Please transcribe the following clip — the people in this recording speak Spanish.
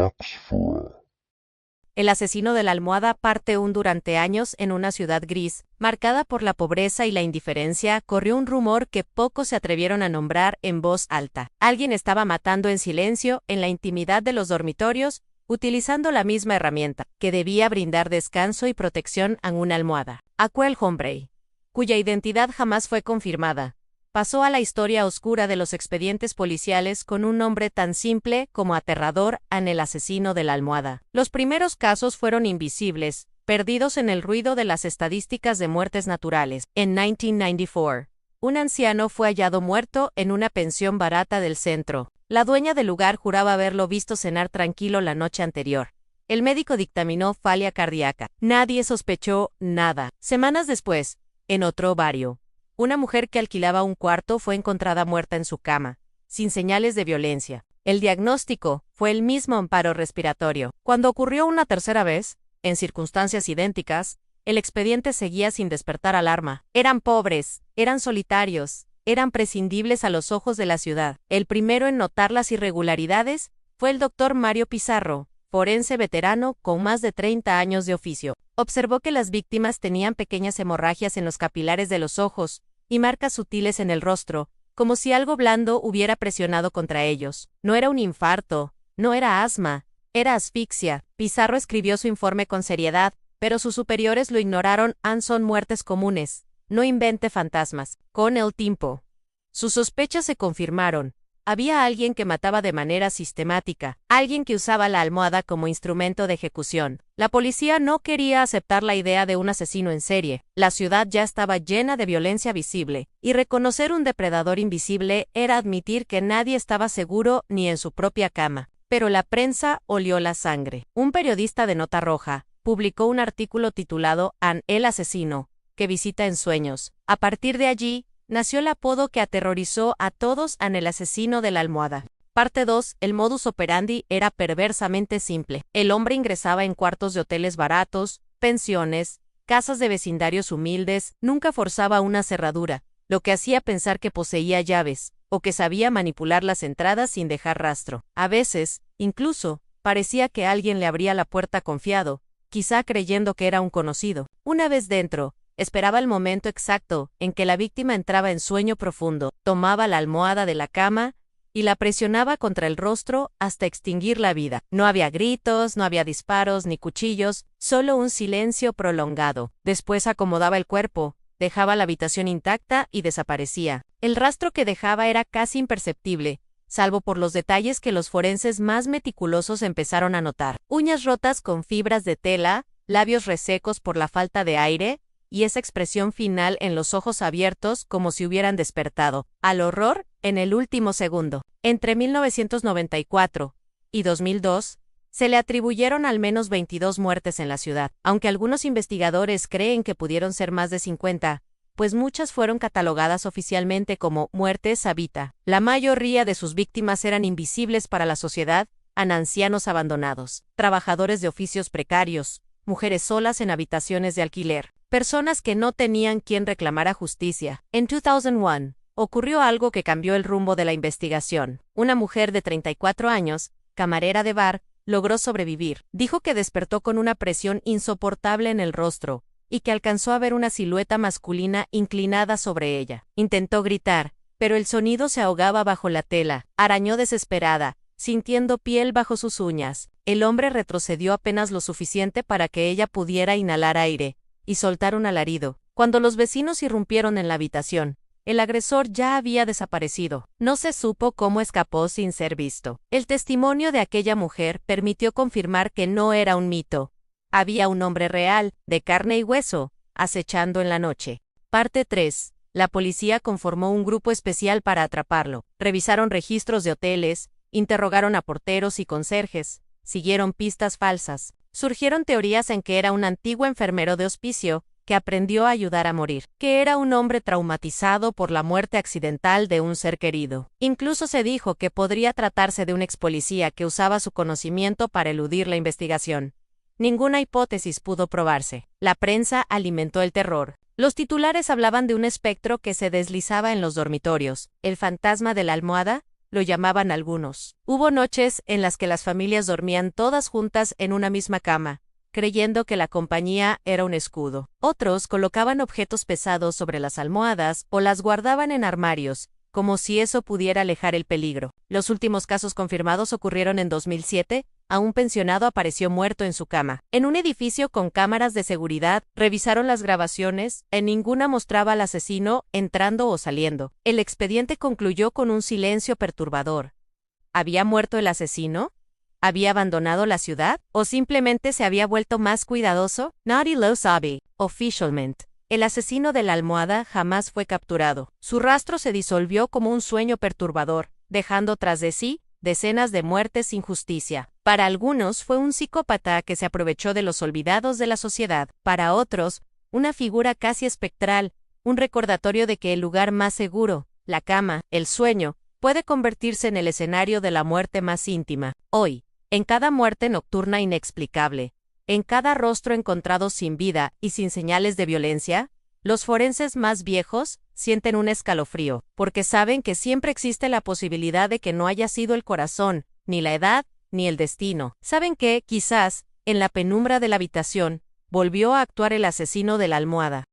Max for El asesino de la almohada parte 1. Durante años, en una ciudad gris, marcada por la pobreza y la indiferencia, corrió un rumor que pocos se atrevieron a nombrar en voz alta. Alguien estaba matando en silencio, en la intimidad de los dormitorios, utilizando la misma herramienta, que debía brindar descanso y protección a una almohada. Aquel hombre, cuya identidad jamás fue confirmada, pasó a la historia oscura de los expedientes policiales con un nombre tan simple como aterrador: el asesino de la almohada. Los primeros casos fueron invisibles, perdidos en el ruido de las estadísticas de muertes naturales. En 1994, un anciano fue hallado muerto en una pensión barata del centro. La dueña del lugar juraba haberlo visto cenar tranquilo la noche anterior. El médico dictaminó falla cardíaca. Nadie sospechó nada. Semanas después, en otro barrio, una mujer que alquilaba un cuarto fue encontrada muerta en su cama, sin señales de violencia. El diagnóstico fue el mismo: un paro respiratorio. Cuando ocurrió una tercera vez, en circunstancias idénticas, el expediente seguía sin despertar alarma. Eran pobres, eran solitarios, eran prescindibles a los ojos de la ciudad. El primero en notar las irregularidades fue el doctor Mario Pizarro, forense veterano con más de 30 años de oficio. Observó que las víctimas tenían pequeñas hemorragias en los capilares de los ojos y marcas sutiles en el rostro, como si algo blando hubiera presionado contra ellos. No era un infarto, no era asma, era asfixia. Pizarro escribió su informe con seriedad, pero sus superiores lo ignoraron. Son muertes comunes, no invente fantasmas. Con el tiempo, sus sospechas se confirmaron. Había alguien que mataba de manera sistemática, alguien que usaba la almohada como instrumento de ejecución. La policía no quería aceptar la idea de un asesino en serie. La ciudad ya estaba llena de violencia visible, y reconocer un depredador invisible era admitir que nadie estaba seguro ni en su propia cama. Pero la prensa olió la sangre. Un periodista de nota roja publicó un artículo titulado El asesino, que visita en sueños. A partir de allí, nació el apodo que aterrorizó a todos: el asesino de la almohada. Parte 2. El modus operandi era perversamente simple. El hombre ingresaba en cuartos de hoteles baratos, pensiones, casas de vecindarios humildes. Nunca forzaba una cerradura, lo que hacía pensar que poseía llaves, o que sabía manipular las entradas sin dejar rastro. A veces, incluso, parecía que alguien le abría la puerta confiado, quizá creyendo que era un conocido. Una vez dentro, esperaba el momento exacto en que la víctima entraba en sueño profundo, tomaba la almohada de la cama y la presionaba contra el rostro hasta extinguir la vida. No había gritos, no había disparos ni cuchillos, solo un silencio prolongado. Después acomodaba el cuerpo, dejaba la habitación intacta y desaparecía. El rastro que dejaba era casi imperceptible, salvo por los detalles que los forenses más meticulosos empezaron a notar: uñas rotas con fibras de tela, labios resecos por la falta de aire, y esa expresión final en los ojos abiertos como si hubieran despertado al horror en el último segundo. Entre 1994 y 2002, se le atribuyeron al menos 22 muertes en la ciudad, aunque algunos investigadores creen que pudieron ser más de 50, pues muchas fueron catalogadas oficialmente como muertes habita. La mayoría de sus víctimas eran invisibles para la sociedad: ancianos abandonados, trabajadores de oficios precarios, mujeres solas en habitaciones de alquiler, personas que no tenían quien reclamara justicia. En 2001, ocurrió algo que cambió el rumbo de la investigación. Una mujer de 34 años, camarera de bar, logró sobrevivir. Dijo que despertó con una presión insoportable en el rostro, y que alcanzó a ver una silueta masculina inclinada sobre ella. Intentó gritar, pero el sonido se ahogaba bajo la tela. Arañó desesperada, sintiendo piel bajo sus uñas. El hombre retrocedió apenas lo suficiente para que ella pudiera inhalar aire y soltar un alarido. Cuando los vecinos irrumpieron en la habitación, el agresor ya había desaparecido. No se supo cómo escapó sin ser visto. El testimonio de aquella mujer permitió confirmar que no era un mito. Había un hombre real, de carne y hueso, acechando en la noche. Parte 3. La policía conformó un grupo especial para atraparlo. Revisaron registros de hoteles, interrogaron a porteros y conserjes, siguieron pistas falsas. Surgieron teorías en que era un antiguo enfermero de hospicio que aprendió a ayudar a morir, que era un hombre traumatizado por la muerte accidental de un ser querido. Incluso se dijo que podría tratarse de un ex policía que usaba su conocimiento para eludir la investigación. Ninguna hipótesis pudo probarse. La prensa alimentó el terror. Los titulares hablaban de un espectro que se deslizaba en los dormitorios. El fantasma de la almohada lo llamaban algunos. Hubo noches en las que las familias dormían todas juntas en una misma cama, creyendo que la compañía era un escudo. Otros colocaban objetos pesados sobre las almohadas o las guardaban en armarios, como si eso pudiera alejar el peligro. Los últimos casos confirmados ocurrieron en 2007, a un pensionado apareció muerto en su cama. En un edificio con cámaras de seguridad, revisaron las grabaciones, en ninguna mostraba al asesino entrando o saliendo. El expediente concluyó con un silencio perturbador. ¿Había muerto el asesino? ¿Había abandonado la ciudad? ¿O simplemente se había vuelto más cuidadoso? Nadie lo sabe, oficialmente. El asesino de la almohada jamás fue capturado. Su rastro se disolvió como un sueño perturbador, dejando tras de sí decenas de muertes sin justicia. Para algunos fue un psicópata que se aprovechó de los olvidados de la sociedad. Para otros, una figura casi espectral, un recordatorio de que el lugar más seguro, la cama, el sueño, puede convertirse en el escenario de la muerte más íntima. Hoy, en cada muerte nocturna inexplicable, en cada rostro encontrado sin vida y sin señales de violencia, los forenses más viejos sienten un escalofrío, porque saben que siempre existe la posibilidad de que no haya sido el corazón, ni la edad, ni el destino. Saben que, quizás, en la penumbra de la habitación, volvió a actuar el asesino de la almohada.